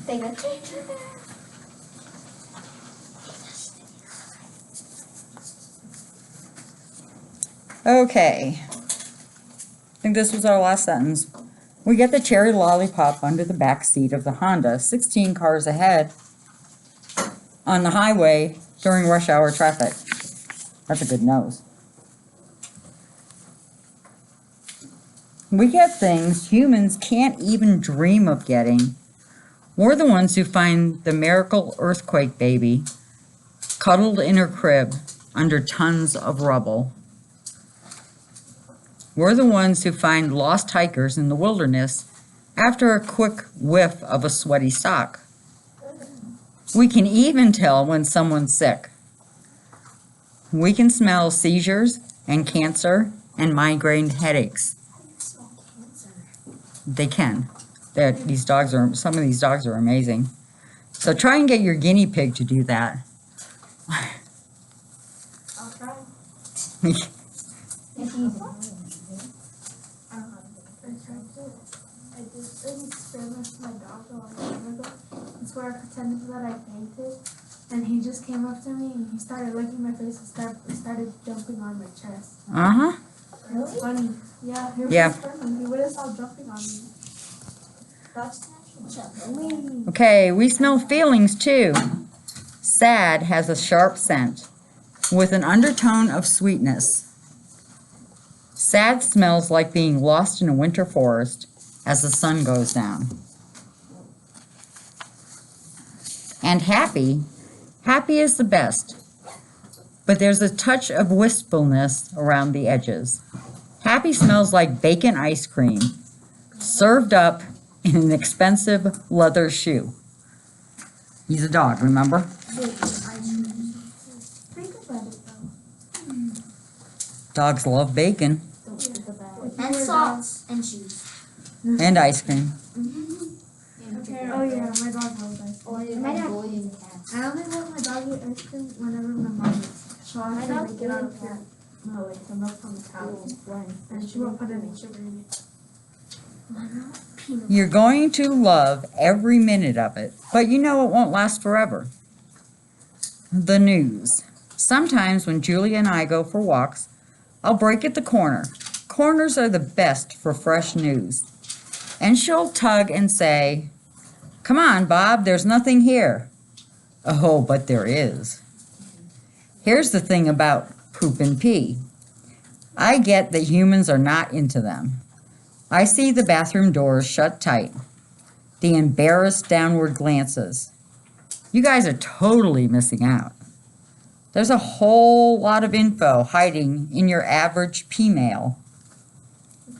They got ginger there. Okay. I think this was our last sentence. We get the cherry lollipop under the back seat of the Honda, 16 cars ahead on the highway during rush hour traffic. That's a good nose. We get things humans can't even dream of getting. We're the ones who find the miracle earthquake baby cuddled in her crib under tons of rubble. We're the ones who find lost hikers in the wilderness after a quick whiff of a sweaty sock. We can even tell when someone's sick. We can smell seizures and cancer and migraine headaches. They can. Some of these dogs are amazing. So try and get your guinea pig to do that. I'll try. I did an experiment with my dog a long time ago. It's where I pretended that I fainted, and he just came up to me and he started licking my face and started jumping on my chest. Uh-huh. It was funny. Yeah, Yeah. He would have stopped jumping on me. That's natural. Okay, we smell feelings too. Sad has a sharp scent with an undertone of sweetness. Sad smells like being lost in a winter forest as the sun goes down. And happy is the best, but there's a touch of wistfulness around the edges. Happy smells like bacon ice cream, served up in an expensive leather shoe. He's a dog, remember? Think about it though. Dogs love bacon And socks and shoes. and ice cream. Oh yeah, my dog loves ice cream. My dad bullies the cats. I only let my dog eat ice cream whenever my mom eats. So I have to make it out of cat. No, like the milk from the cow. And she won't put any sugar in it. You're going to love every minute of it, but you know it won't last forever. The news. Sometimes when Julia and I go for walks, I'll break at the corner. Corners are the best for fresh news. And she'll tug and say, "Come on, Bob, there's nothing here." Oh, but there is. Here's the thing about poop and pee. I get that humans are not into them. I see the bathroom doors shut tight, the embarrassed downward glances. You guys are totally missing out. There's a whole lot of info hiding in your average pee mail.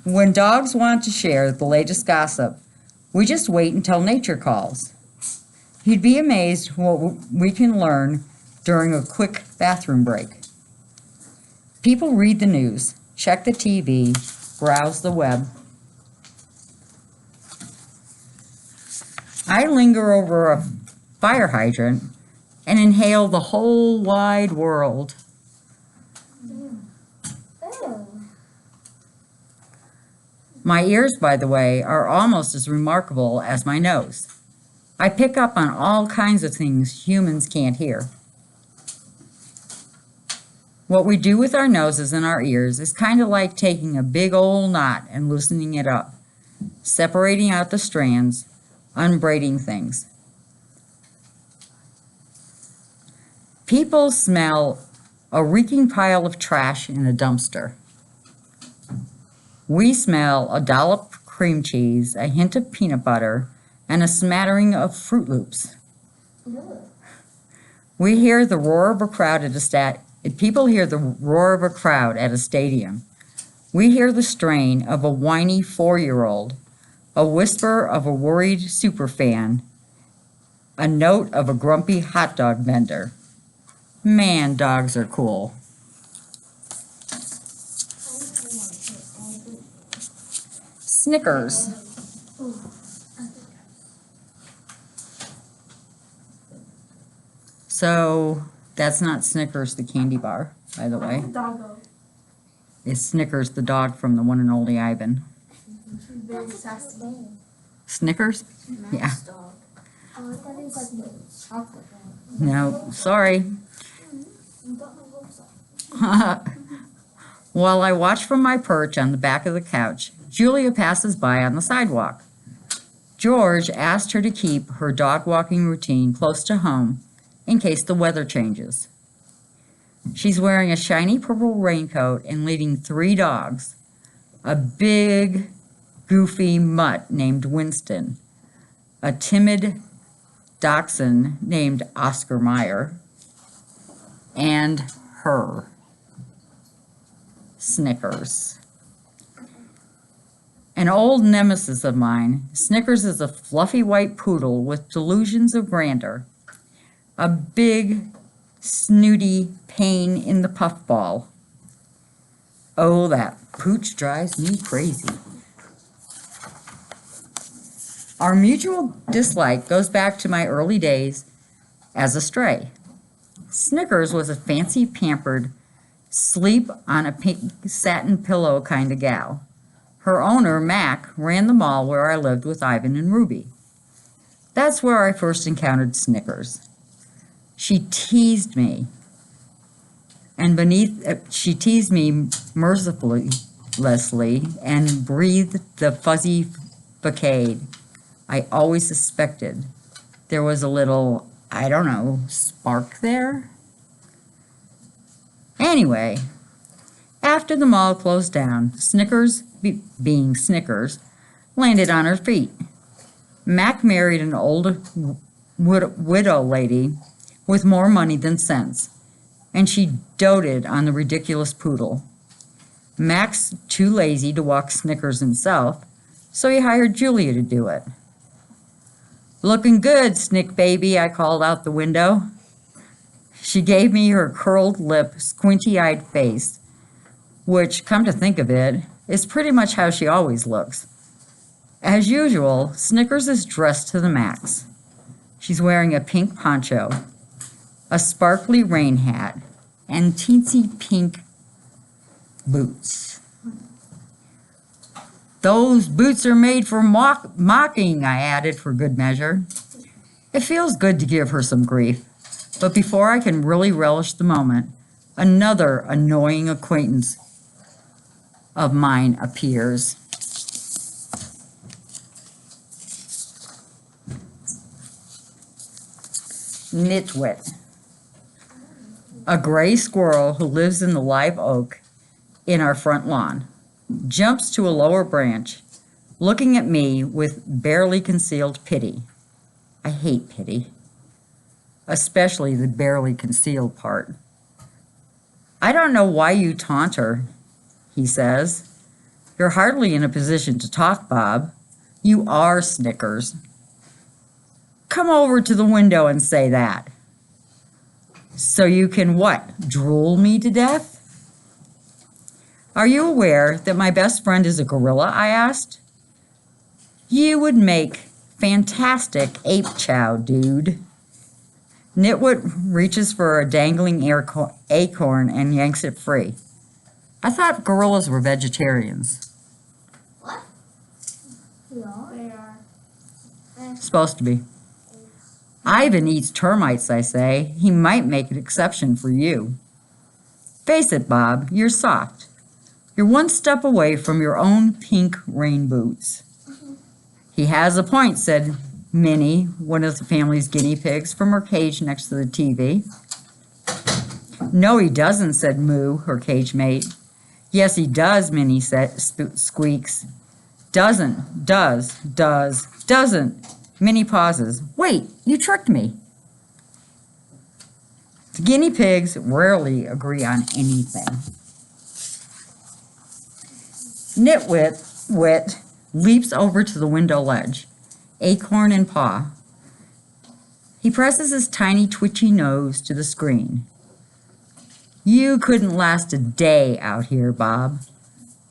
When dogs want to share the latest gossip, we just wait until nature calls. You'd be amazed what we can learn during a quick bathroom break. People read the news, check the TV, browse the web. I linger over a fire hydrant and inhale the whole wide world. My ears, by the way, are almost as remarkable as my nose. I pick up on all kinds of things humans can't hear. What we do with our noses and our ears is kind of like taking a big old knot and loosening it up, separating out the strands, unbraiding things. People smell a reeking pile of trash in a dumpster. We smell a dollop of cream cheese, a hint of peanut butter, and a smattering of Fruit Loops. We hear the roar of a crowd People hear the roar of a crowd at a stadium. We hear the strain of a whiny 4-year-old, a whisper of a worried superfan, a note of a grumpy hot dog vendor. Man, dogs are cool. Snickers. So that's not Snickers, the candy bar, by the way. Doggo. It's Snickers, the dog from the one and only Ivan. She's very sassy. Snickers? Yeah. Dog. Oh, I thought it was like the chocolate one. No, sorry. You got my hopes up. While I watch from my perch on the back of the couch, Julia passes by on the sidewalk. George asked her to keep her dog walking routine close to home in case the weather changes. She's wearing a shiny purple raincoat and leading 3 dogs, a big, goofy mutt named Winston, a timid dachshund named Oscar Mayer, and her, Snickers. An old nemesis of mine, Snickers is a fluffy white poodle with delusions of grandeur, a big, snooty pain in the puffball. Oh, that pooch drives me crazy. Our mutual dislike goes back to my early days as a stray. Snickers was a fancy, pampered, sleep on a pink satin pillow kind of gal. Her owner, Mac, ran the mall where I lived with Ivan and Ruby. That's where I first encountered Snickers. She teased me, she teased me mercilessly and breathed the fuzzy facade. I always suspected there was a little, I don't know, spark there? Anyway, after the mall closed down, Snickers, being Snickers, landed on her feet. Mac married an old widow lady with more money than sense, and she doted on the ridiculous poodle. Mac's too lazy to walk Snickers himself, so he hired Julia to do it. "Looking good, Snick baby," I called out the window. She gave me her curled lip, squinty-eyed face, which, come to think of it, is pretty much how she always looks. As usual, Snickers is dressed to the max. She's wearing a pink poncho, a sparkly rain hat, and teensy pink boots. "Those boots are made for mocking," I added for good measure. It feels good to give her some grief, but before I can really relish the moment, another annoying acquaintance of mine appears. Nitwit, a gray squirrel who lives in the live oak in our front lawn, jumps to a lower branch, looking at me with barely concealed pity. I hate pity, especially the barely concealed part. "I don't know why you taunt her," he says. "You're hardly in a position to talk, Bob. You are Snickers. Come over to the window and say that. So you can what, drool me to death?" "Are you aware that my best friend is a gorilla?" I asked. "You would make fantastic ape chow, dude." Nitwit reaches for a dangling acorn and yanks it free. I thought gorillas were vegetarians. What? They are. Supposed to be. "Ivan eats termites," I say. "He might make an exception for you. Face it, Bob, you're soft. You're one step away from your own pink rain boots." "He has a point," said Minnie, one of the family's guinea pigs, from her cage next to the TV. "No, he doesn't," said Moo, her cage mate. "Yes, he does," Minnie squeaks. "Doesn't, doesn't." Minnie pauses. "Wait, you tricked me." The guinea pigs rarely agree on anything. Nitwit leaps over to the window ledge, acorn in paw. He presses his tiny twitchy nose to the screen. "You couldn't last a day out here, Bob.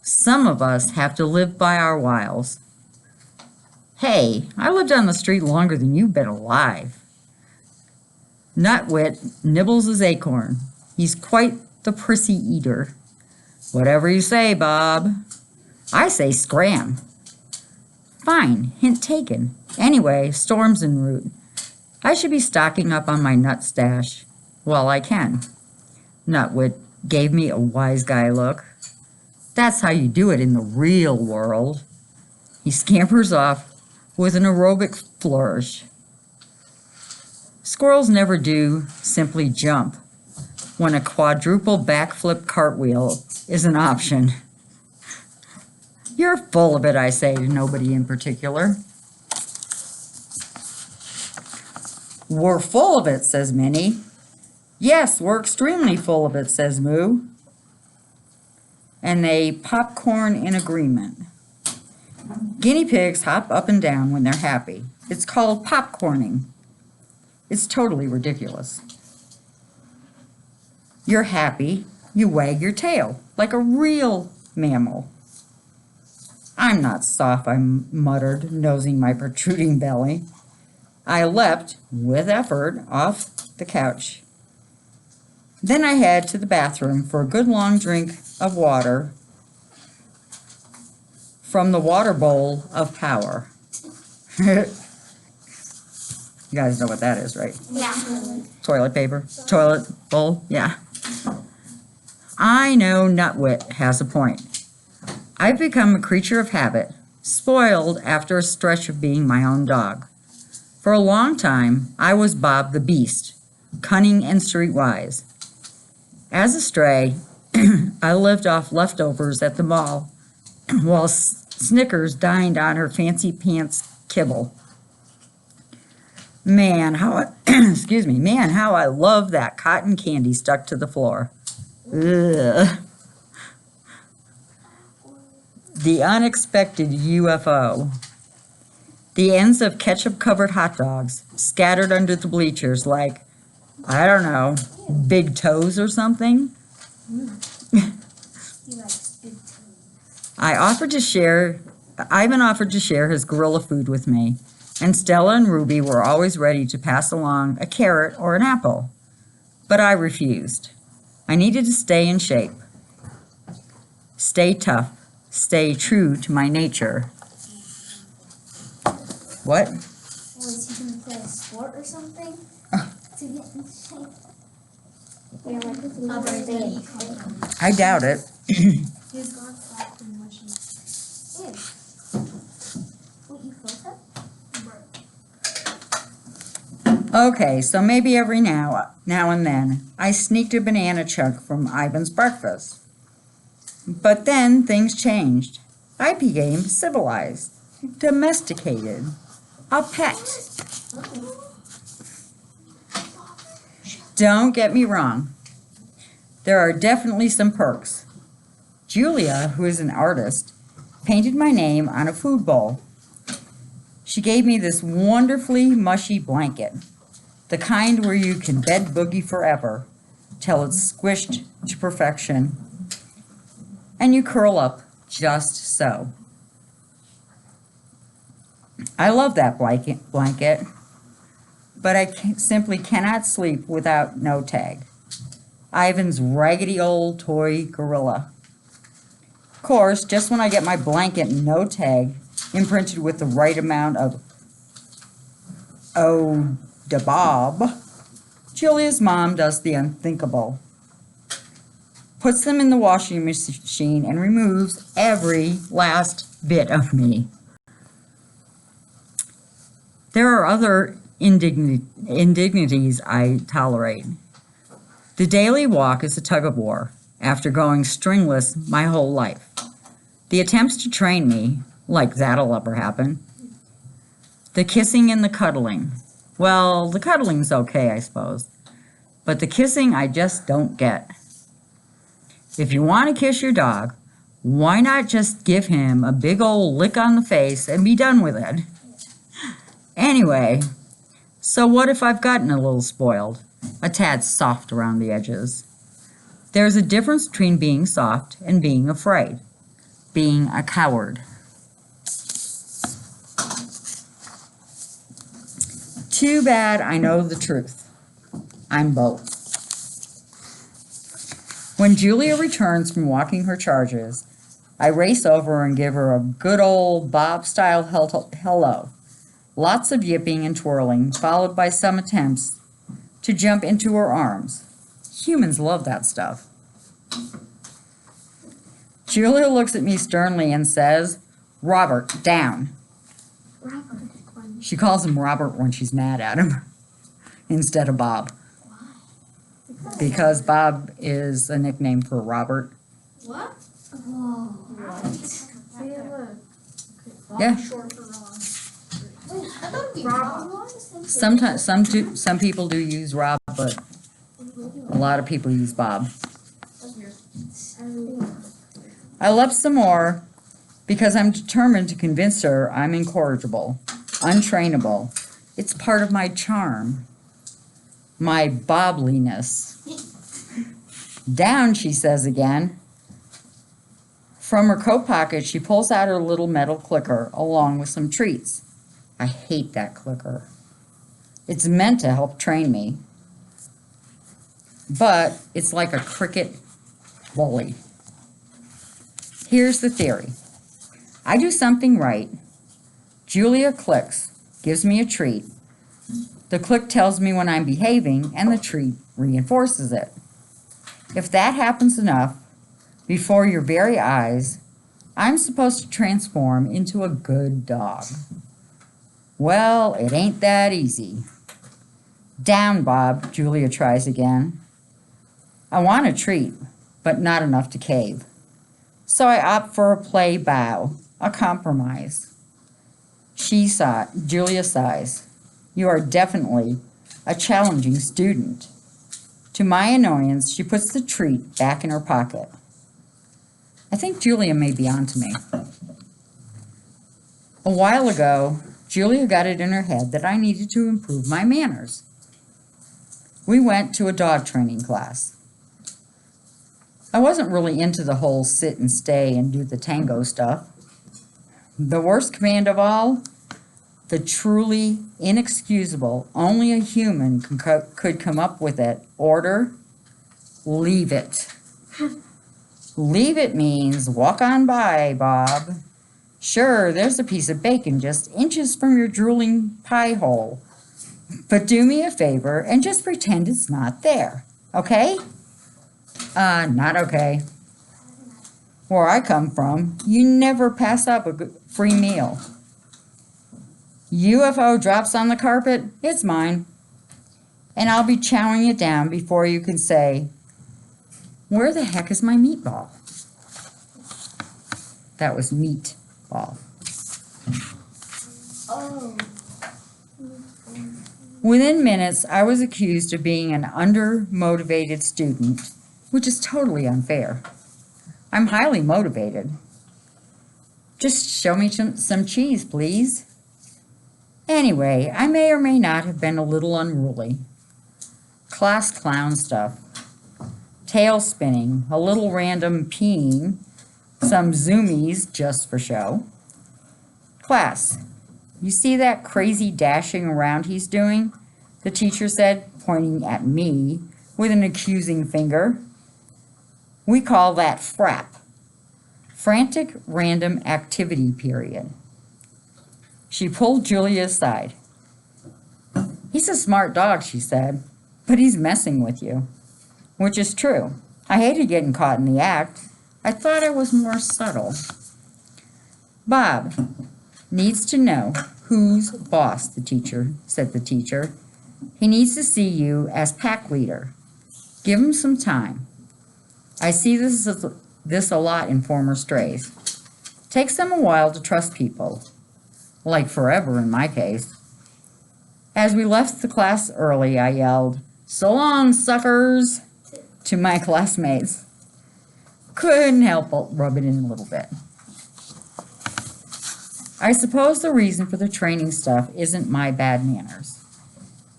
Some of us have to live by our wiles." "Hey, I lived on the street longer than you've been alive." Nitwit nibbles his acorn. He's quite the prissy eater. "Whatever you say, Bob." "I say scram." "Fine, hint taken. Anyway, storm's en route. I should be stocking up on my nut stash while I can. Nutwit gave me a wise guy look. That's how you do it in the real world. He scampers off with an aerobic flourish. Squirrels never do simply jump when a quadruple backflip cartwheel is an option. You're full of it, I say to nobody in particular. We're full of it, says Minnie. Yes, we're extremely full of it, says Moo. And they popcorn in agreement. Guinea pigs hop up and down when they're happy. It's called popcorning. It's totally ridiculous. You're happy, you wag your tail like a real mammal. I'm not soft, I muttered, nosing my protruding belly. I leapt, with effort, off the couch. Then I head to the bathroom for a good long drink of water from the water bowl of power. You guys know what that is, right? Yeah. Toilet paper? Toilet bowl? Yeah. I know Nutwit has a point. I've become a creature of habit, spoiled after a stretch of being my own dog. For a long time, I was Bob the Beast, cunning and streetwise. As a stray, I lived off leftovers at the mall, while Snickers dined on her fancy pants kibble. Man, how I love that cotton candy stuck to the floor. Ugh. The unexpected UFO. The ends of ketchup-covered hot dogs scattered under the bleachers like, I don't know, big toes or something. Ivan offered to share his gorilla food with me, and Stella and Ruby were always ready to pass along a carrot or an apple. But I refused. I needed to stay in shape, stay tough, stay true to my nature. What? Was he gonna play a sport or something to get in shape? Yeah, like a birthday. I doubt it. He's gone soft and mushy. Ew. What, you felt that? Okay, so maybe every now and then I sneaked a banana chunk from Ivan's breakfast. But then things changed. I became civilized, domesticated, a pet. Don't get me wrong. There are definitely some perks. Julia, who is an artist, painted my name on a food bowl. She gave me this wonderfully mushy blanket, the kind where you can bed boogie forever till it's squished to perfection, and you curl up just so. I love that blanket, but I simply cannot sleep without No Tag, Ivan's raggedy old toy gorilla. Of course, just when I get my blanket No Tag imprinted with the right amount of "Oh, da Bob," Julia's mom does the unthinkable. Puts them in the washing machine and removes every last bit of me. There are other indignities I tolerate. The daily walk is a tug-of-war after going stringless my whole life. The attempts to train me, like that'll ever happen. The kissing and the cuddling. Well, the cuddling's okay, I suppose. But the kissing I just don't get. If you want to kiss your dog, why not just give him a big old lick on the face and be done with it? Anyway, so what if I've gotten a little spoiled, a tad soft around the edges? There's a difference between being soft and being afraid, being a coward. Too bad I know the truth. I'm both. When Julia returns from walking her charges, I race over and give her a good old Bob-style hello. Lots of yipping and twirling, followed by some attempts to jump into her arms. Humans love that stuff. Julia looks at me sternly and says, "Robert, down." Robert. She calls him Robert when she's mad at him instead of Bob. Because Bob is a nickname for Robert. What? Oh. What? See, look. Yeah. Short for wrong. Wait, I thought it'd be Rob. Sometimes some people do use Rob, but a lot of people use Bob. I left some more because I'm determined to convince her I'm incorrigible, untrainable. It's part of my charm, my bobliness. Down, she says again. From her coat pocket, she pulls out her little metal clicker along with some treats. I hate that clicker. It's meant to help train me, but it's like a cricket bully. Here's the theory. I do something right. Julia clicks, gives me a treat. The click tells me when I'm behaving, and the treat reinforces it. If that happens enough, before your very eyes, I'm supposed to transform into a good dog. Well, it ain't that easy. Down, Bob, Julia tries again. I want a treat, but not enough to cave. So I opt for a play bow, a compromise. Julia sighs. You are definitely a challenging student. To my annoyance, she puts the treat back in her pocket. I think Julia may be onto me. A while ago, Julia got it in her head that I needed to improve my manners. We went to a dog training class. I wasn't really into the whole sit and stay and do the tango stuff. The worst command of all, the truly inexcusable, only a human could come up with it. Order, leave it. Leave it means walk on by, Bob. Sure, there's a piece of bacon just inches from your drooling pie hole. But do me a favor and just pretend it's not there, okay? Not okay. Where I come from, you never pass up a free meal. UFO drops on the carpet, it's mine. And I'll be chowing it down before you can say, where the heck is my meatball? That was meatball. Oh. Within minutes, I was accused of being an under-motivated student, which is totally unfair. I'm highly motivated. Just show me some cheese, please. Anyway, I may or may not have been a little unruly. Class clown stuff. Tail spinning, a little random peeing, some zoomies just for show. Class, you see that crazy dashing around he's doing? The teacher said, pointing at me with an accusing finger. We call that FRAP. Frantic Random Activity Period. She pulled Julia aside. He's a smart dog, she said, but he's messing with you. Which is true. I hated getting caught in the act. I thought I was more subtle. Bob needs to know who's boss, said the teacher. He needs to see you as pack leader. Give him some time. I see this a lot in former strays. Takes them a while to trust people. Like forever in my case. As we left the class early, I yelled, "So long, suckers," to my classmates. Couldn't help but rub it in a little bit. I suppose the reason for the training stuff isn't my bad manners,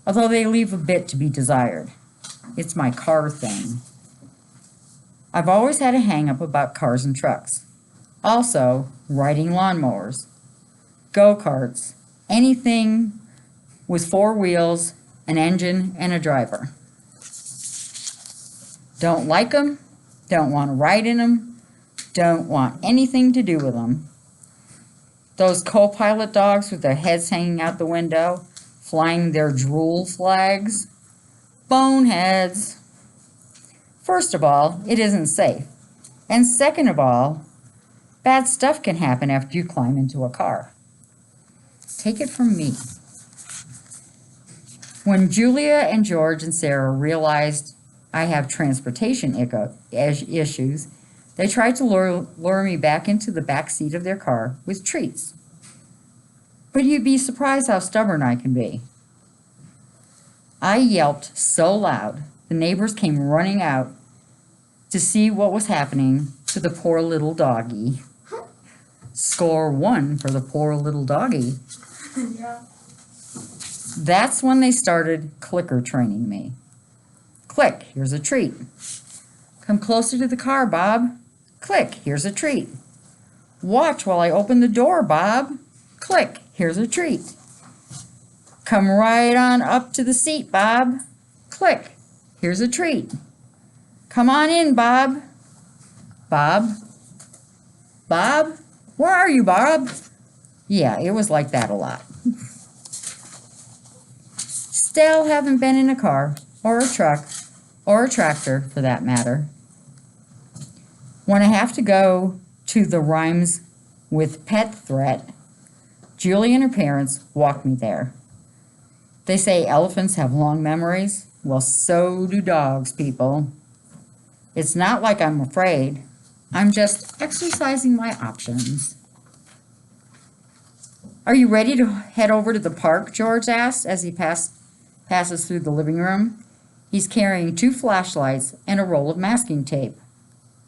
although they leave a bit to be desired. It's my car thing. I've always had a hang-up about cars and trucks. Also, riding lawnmowers, go-karts, anything with 4 wheels, an engine, and a driver. Don't like them, don't want to ride in them, don't want anything to do with them. Those co-pilot dogs with their heads hanging out the window, flying their drool flags. Boneheads. First of all, it isn't safe. And second of all, bad stuff can happen after you climb into a car. Take it from me. When Julia and George and Sarah realized I have transportation issues, they tried to lure me back into the back seat of their car with treats. But you'd be surprised how stubborn I can be. I yelped so loud, the neighbors came running out to see what was happening to the poor little doggy. Score 1 for the poor little doggy. Yeah. That's when they started clicker training me. Click, here's a treat. Come closer to the car, Bob. Click, here's a treat. Watch while I open the door, Bob. Click, here's a treat. Come right on up to the seat, Bob. Click, here's a treat. Come on in, Bob. Bob? Bob? Where are you, Bob? Yeah, it was like that a lot. Still haven't been in a car, or a truck, or a tractor, for that matter. When I have to go to the Rhymes with Pet threat, Julie and her parents walk me there. They say elephants have long memories. Well, so do dogs, people. It's not like I'm afraid. I'm just exercising my options. Are you ready to head over to the park? George asked as he passes through the living room. He's carrying 2 flashlights and a roll of masking tape.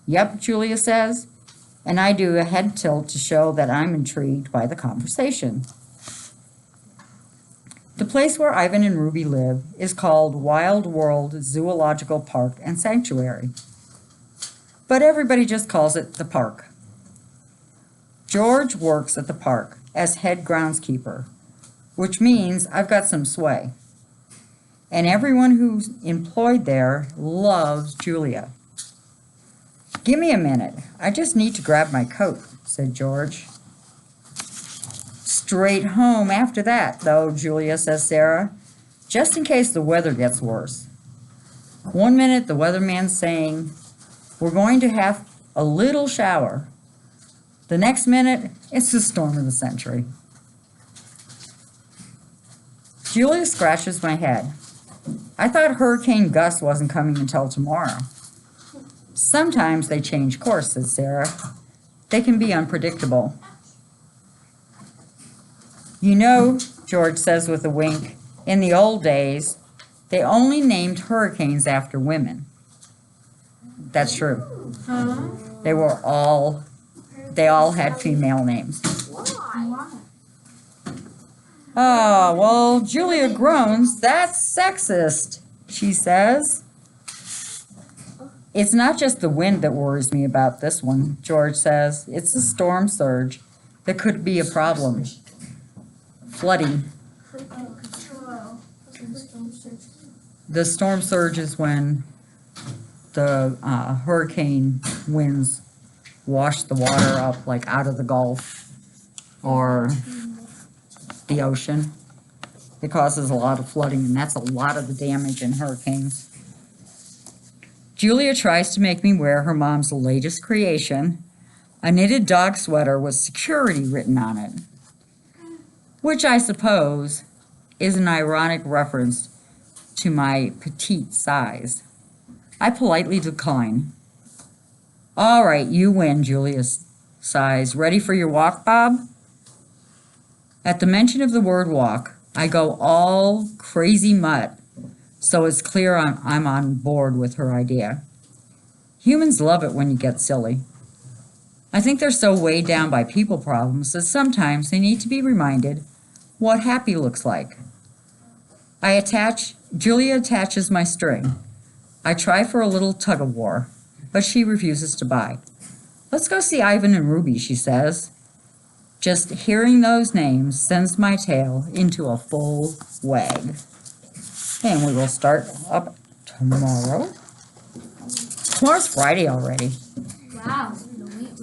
Yep, Julia says, and I do a head tilt to show that I'm intrigued by the conversation. The place where Ivan and Ruby live is called Wild World Zoological Park and Sanctuary, but everybody just calls it the park. George works at the park as head groundskeeper, which means I've got some sway. And everyone who's employed there loves Julia. Give me a minute. I just need to grab my coat, said George. Straight home after that, though, Julia, says Sarah, just in case the weather gets worse. 1 minute the weatherman's saying, we're going to have a little shower. The next minute, it's the storm of the century. Julia scratches my head. I thought Hurricane Gus wasn't coming until tomorrow. Sometimes they change course, said Sarah. They can be unpredictable. You know, George says with a wink, in the old days, they only named hurricanes after women. That's true. They all had female names. Why? Oh, well, Julia groans. That's sexist, she says. It's not just the wind that worries me about this one, George says. It's the storm surge that could be a problem. Flooding. The storm surge is when the hurricane winds wash the water up like out of the Gulf or the ocean. It causes a lot of flooding, and that's a lot of the damage in hurricanes. Julia tries to make me wear her mom's latest creation, a knitted dog sweater with security written on it, which I suppose is an ironic reference to my petite size. I politely decline. All right, you win, Julia sighs. Ready for your walk, Bob? At the mention of the word walk, I go all crazy mutt, so it's clear I'm on board with her idea. Humans love it when you get silly. I think they're so weighed down by people problems that sometimes they need to be reminded what happy looks like. Julia attaches my string. I try for a little tug of war, but she refuses to buy. Let's go see Ivan and Ruby, she says. Just hearing those names sends my tail into a full wag. And we will start up tomorrow. Tomorrow's Friday already. Wow, the wheat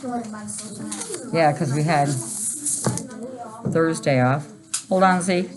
went by so fast. Yeah, because we had Thursday off. Hold on, see.